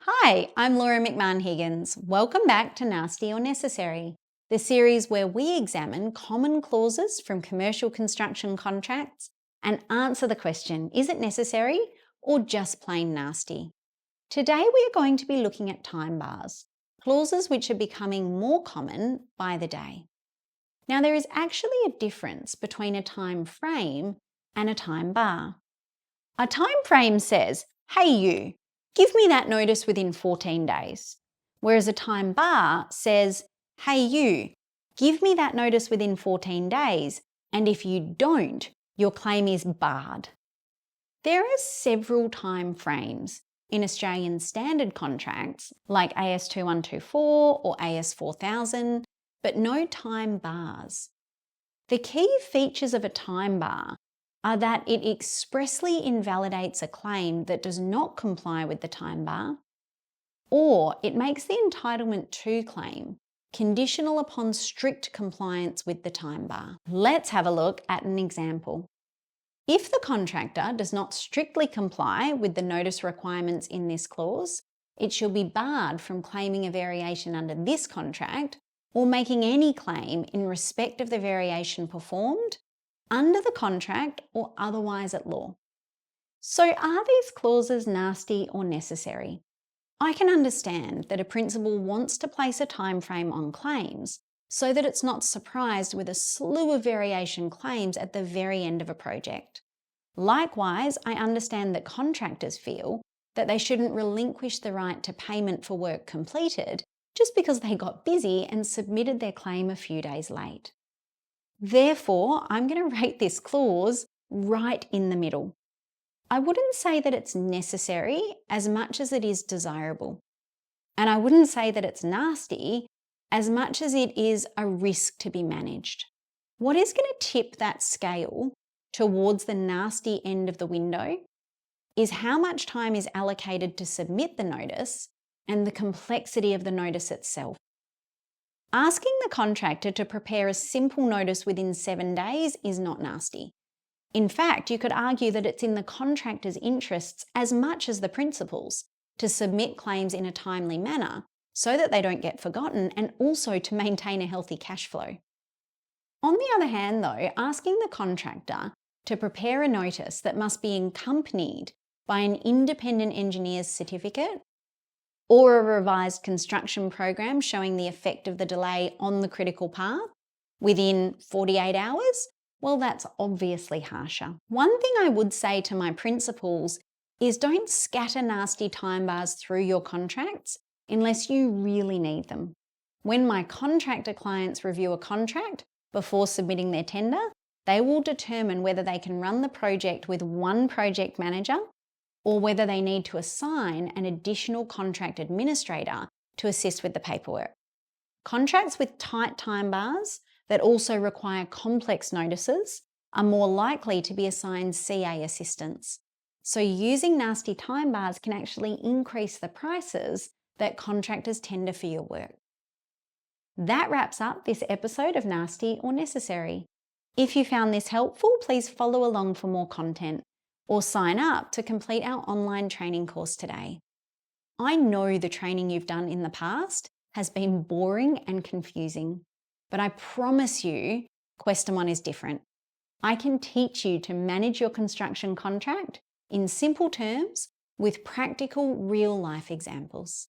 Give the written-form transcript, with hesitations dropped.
Hi, I'm Laura McMahon-Higgins. Welcome back to Nasty or Necessary, the series where we examine common clauses from commercial construction contracts and answer the question, is it necessary or just plain nasty? Today we are going to be looking at time bars, clauses which are becoming more common by the day. Now there is actually a difference between a time frame and a time bar. A time frame says, hey you, give me that notice within 14 days. Whereas a time bar says, hey you, give me that notice within 14 days, and if you don't, your claim is barred. There are several time frames in Australian standard contracts like AS 2124 or AS 4000, but no time bars. The key features of a time bar are that it expressly invalidates a claim that does not comply with the time bar, or it makes the entitlement to claim conditional upon strict compliance with the time bar. Let's have a look at an example. If the contractor does not strictly comply with the notice requirements in this clause, it shall be barred from claiming a variation under this contract or making any claim in respect of the variation performed under the contract or otherwise at law. So are these clauses nasty or necessary? I can understand that a principal wants to place a time frame on claims so that it's not surprised with a slew of variation claims at the very end of a project. Likewise, I understand that contractors feel that they shouldn't relinquish the right to payment for work completed just because they got busy and submitted their claim a few days late. Therefore, I'm going to rate this clause right in the middle. I wouldn't say that it's necessary as much as it is desirable. And I wouldn't say that it's nasty as much as it is a risk to be managed. What is going to tip that scale towards the nasty end of the window is how much time is allocated to submit the notice and the complexity of the notice itself. Asking the contractor to prepare a simple notice within 7 days is not nasty. In fact, you could argue that it's in the contractor's interests as much as the principal's to submit claims in a timely manner so that they don't get forgotten and also to maintain a healthy cash flow. On the other hand though, asking the contractor to prepare a notice that must be accompanied by an independent engineer's certificate or a revised construction program showing the effect of the delay on the critical path within 48 hours, well, that's obviously harsher. One thing I would say to my principals is don't scatter nasty time bars through your contracts unless you really need them. When my contractor clients review a contract before submitting their tender, they will determine whether they can run the project with one project manager or whether they need to assign an additional contract administrator to assist with the paperwork. Contracts with tight time bars that also require complex notices are more likely to be assigned CA assistance. So using nasty time bars can actually increase the prices that contractors tender for your work. That wraps up this episode of Nasty or Necessary. If you found this helpful, please follow along for more content or sign up to complete our online training course today. I know the training you've done in the past has been boring and confusing, but I promise you, Question 1 is different. I can teach you to manage your construction contract in simple terms with practical real-life examples.